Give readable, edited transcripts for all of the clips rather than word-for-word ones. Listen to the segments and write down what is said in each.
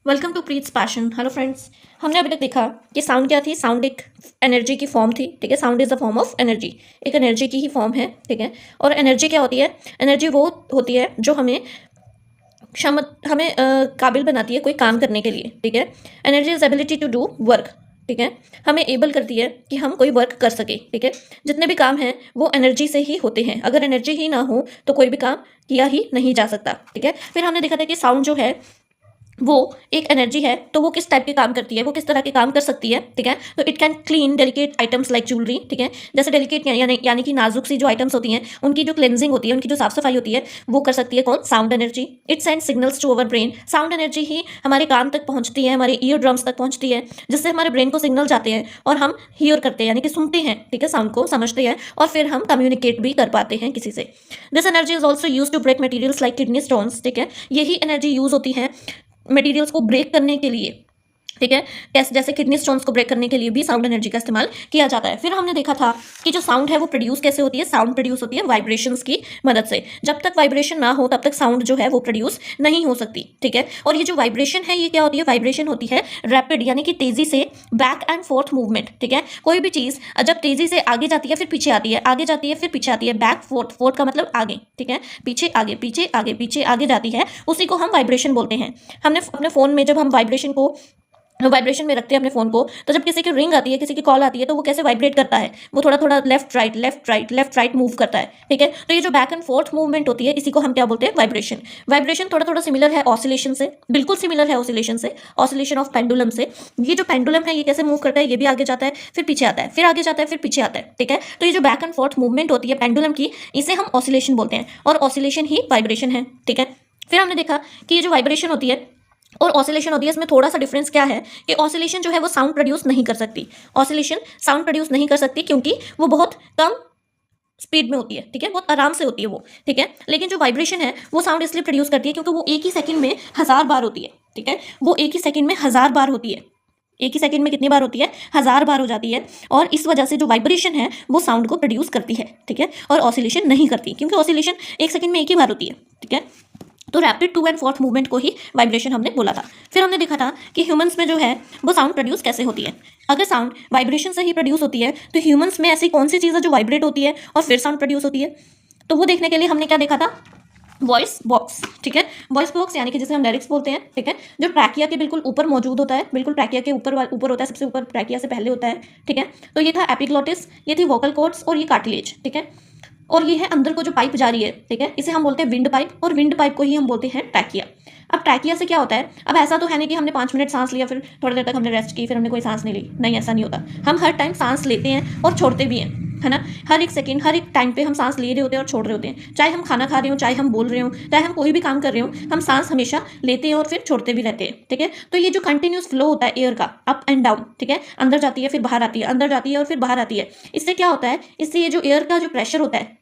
Welcome to Preet's passion. Hello friends, हमने अभी तक देखा कि साउंड क्या थी। साउंड एक एनर्जी की फॉर्म थी। ठीक है, sound is a form of energy, एक एनर्जी की ही फॉर्म है। ठीक है, और एनर्जी क्या होती है? एनर्जी वो होती है जो हमें काबिल बनाती है कोई काम करने के लिए। ठीक है, energy is ability to do work. ठीक है, हमें एबल करती है कि हम कोई वर्क कर सके। ठीक है, जितने भी काम हैं वो एनर्जी से ही होते हैं। अगर एनर्जी ही ना हो तो कोई भी काम किया ही नहीं जा सकता। ठीक है, फिर हमने देखा था कि साउंड जो है वो एक एनर्जी है, तो वो किस टाइप के काम करती है, वो किस तरह के काम कर सकती है। ठीक है, तो it can clean delicate items like jewellery. ठीक है, जैसे डेलिकेट यानी कि नाजुक सी जो आइटम्स होती हैं उनकी जो क्लेंजिंग होती है, उनकी जो साफ सफाई होती है, वो कर सकती है कौन? Sound energy. It send signals to our brain. Sound energy ही हमारे कान तक पहुंचती है, हमारे ईयर ड्रम्स तक पहुंचती है, जिससे हमारे ब्रेन को सिग्नल जाते हैं और हम हियर करते हैं, यानी कि सुनते हैं। ठीक है, साउंड को समझते हैं और फिर हम कम्युनिकेट भी कर पाते हैं किसी से। This energy is also use to break materials like kidney stones. ठीक है, यही एनर्जी यूज होती है मटेरियल्स को ब्रेक करने के लिए। ठीक है, कैसे? जैसे किडनी स्टोन्स को ब्रेक करने के लिए भी साउंड एनर्जी का इस्तेमाल किया जाता है। फिर हमने देखा था कि जो साउंड है वो प्रोड्यूस कैसे होती है। साउंड प्रोड्यूस होती है वाइब्रेशंस की मदद से। जब तक वाइब्रेशन ना हो तब तक साउंड जो है वो प्रोड्यूस नहीं हो सकती। ठीक है, और ये जो वाइब्रेशन है ये क्या होती है? वाइब्रेशन होती है रैपिड, यानी कि तेजी से बैक एंड फोर्थ मूवमेंट। ठीक है, कोई भी चीज जब तेजी से आगे जाती है फिर पीछे आती है, आगे जाती है फिर पीछे आती है, बैक फोर्थ, फोर्थ का मतलब आगे। ठीक है, पीछे आगे, पीछे आगे, पीछे आगे जाती है, उसी को हम वाइब्रेशन बोलते हैं। हमने अपने फोन में जब हम वाइब्रेशन में रखते हैं अपने फोन को, तो जब किसी की रिंग आती है, किसी की कॉल आती है, तो वो कैसे वाइब्रेट करता है? वो थोड़ा थोड़ा left right left right left right move करता है। ठीक है, तो ये जो बैक एंड फोर्थ मूवमेंट होती है इसी को हम क्या बोलते हैं? वाइब्रेशन। वाइब्रेशन थोड़ा थोड़ा सिमिलर है ऑसिलेशन से, बिल्कुल सिमिलर है ऑसिलेशन से, ऑसिलेशन ऑफ पेंडुलम से। ये जो पेंडुलम है ये कैसे मूव करता है? ये भी आगे जाता है फिर पीछे आता है, फिर आगे जाता है फिर पीछे आता है। ठीक है, तो ये जो बैक एंड फोर्थ मूवमेंट होती है पेंडुलम की, इसे हम ऑसिलेशन बोलते हैं, और ऑसिलेशन ही वाइब्रेशन है। ठीक है, फिर हमने देखा कि ये जो वाइब्रेशन होती है और ऑसिलेशन होती है, इसमें थोड़ा सा डिफरेंस क्या है कि ऑसिलेशन जो है वो साउंड प्रोड्यूस नहीं कर सकती। ऑसिलेशन साउंड प्रोड्यूस नहीं कर सकती क्योंकि वो बहुत कम स्पीड में होती है। ठीक है, बहुत आराम से होती है वो। ठीक है, लेकिन जो वाइब्रेशन है वो साउंड इसलिए प्रोड्यूस करती है क्योंकि वो एक ही सेकंड में 1000 बार होती है। ठीक है, वो एक ही सेकंड में 1000 बार होती है। एक ही सेकंड में कितनी बार होती है? 1000 बार हो जाती है, और इस वजह से जो वाइब्रेशन है वो साउंड को प्रोड्यूस करती है। ठीक है, और ऑसिलेशन नहीं करती क्योंकि ऑसिलेशन एक सेकंड में एक ही बार होती है। ठीक है, तो rapid to and forth movement को ही वाइब्रेशन हमने बोला था। फिर हमने देखा था कि ह्यूमंस में जो है वो साउंड प्रोड्यूस कैसे होती है। अगर साउंड वाइब्रेशन से ही प्रोड्यूस होती है तो ह्यूमंस में ऐसी कौन सी चीज़ है जो वाइब्रेट होती है और फिर साउंड प्रोड्यूस होती है? तो वो देखने के लिए हमने क्या देखा था? Voice box. ठीक है, वॉइस बॉक्स यानी कि जिसे हम लिरिक्स बोलते हैं। ठीक है, जो ट्रैकिया के बिल्कुल ऊपर मौजूद होता है, बिल्कुल ट्रैकिया के ऊपर ऊपर होता है, सबसे ऊपर ट्रैकिया से पहले होता है। ठीक है, तो ये था एपिग्लोटिस, ये थी वोकल कॉर्ड्स और ये कार्टिलेज। ठीक है, और ये है अंदर को जो पाइप जा रही है। ठीक है, इसे हम बोलते हैं विंड पाइप, और विंड पाइप को ही हम बोलते हैं ट्रैकिया। अब ट्रैकिया से क्या होता है? अब ऐसा तो है नहीं कि हमने 5 मिनट सांस लिया फिर थोड़ी देर तक हमने रेस्ट की फिर हमने कोई सांस नहीं ली। नहीं, ऐसा नहीं होता। हम हर टाइम सांस लेते हैं और छोड़ते भी हैं, है ना। हर एक सेकंड, हर एक टाइम पे हम सांस ले रहे होते हैं और छोड़ रहे होते हैं। चाहे हम खाना खा रहे हो, चाहे हम बोल रहे हो, चाहे हम कोई भी काम कर रहे हो, हम सांस हमेशा लेते हैं और फिर छोड़ते भी रहते हैं। ठीक है, तो ये जो कंटिन्यूस फ्लो होता है एयर का, अप एंड डाउन, ठीक है, अंदर जाती है फिर बाहर आती है, अंदर जाती है और फिर बाहर आती है। इससे क्या होता है? इससे ये जो एयर का जो प्रेशर होता है,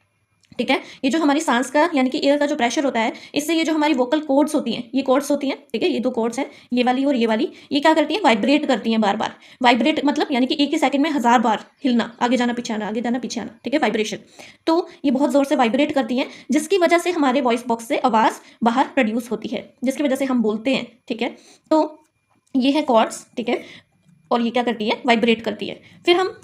ठीक है, ये जो हमारी सांस का यानी कि एयर का जो प्रेशर होता है, इससे ये जो हमारी वोकल कॉर्ड्स होती हैं, ये कॉर्ड्स होती हैं। ठीक है, ये 2 कॉर्ड्स हैं, ये वाली और ये वाली, ये क्या करती हैं? वाइब्रेट करती हैं बार बार। वाइब्रेट मतलब यानी कि एक ही सेकंड में 1000 बार हिलना, आगे जाना पीछे आना, आगे जाना पीछे आना। ठीक है, वाइब्रेशन। तो ये बहुत जोर से वाइब्रेट करती हैं, जिसकी वजह से हमारे वॉइस बॉक्स से आवाज़ बाहर प्रोड्यूस होती है, जिसकी वजह से हम बोलते हैं। ठीक है, तो ये है कॉर्ड्स। ठीक है, और ये क्या करती है? वाइब्रेट करती है। फिर हम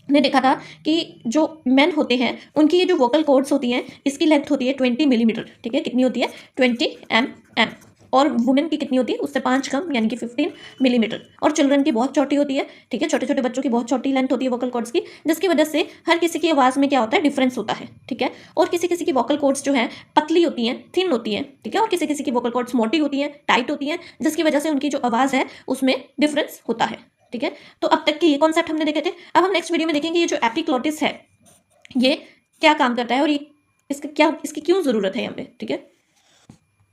ने देखा था कि जो मेन होते हैं उनकी ये जो वोकल कॉर्ड्स होती हैं, इसकी लेंथ होती है 20 मिलीमीटर। ठीक है, कितनी होती है? 20 mm। और वुमेन की कितनी होती है? उससे 5 कम, यानी कि 15 मिलीमीटर। और चिल्ड्रन की बहुत छोटी होती है। ठीक है, छोटे छोटे बच्चों की बहुत छोटी लेंथ होती है वोकल कॉर्ड्स की, जिसकी वजह से हर किसी की आवाज़ में क्या होता है? डिफरेंस होता है। ठीक है, और किसी किसी की वोकल कॉर्ड्स जो है पतली होती हैं, थिन होती हैं। ठीक है, और किसी किसी की वोकल कॉर्ड्स मोटी होती हैं, टाइट होती हैं, जिसकी वजह से उनकी जो आवाज़ है उसमें डिफरेंस होता है। ठीक है, तो अब तक के ये कॉन्सेप्ट हमने देखे थे। अब हम नेक्स्ट वीडियो में देखेंगे ये जो एपिग्लोटिस है ये क्या काम करता है और ये इसकी क्यों ज़रूरत है यहाँ पे। ठीक है।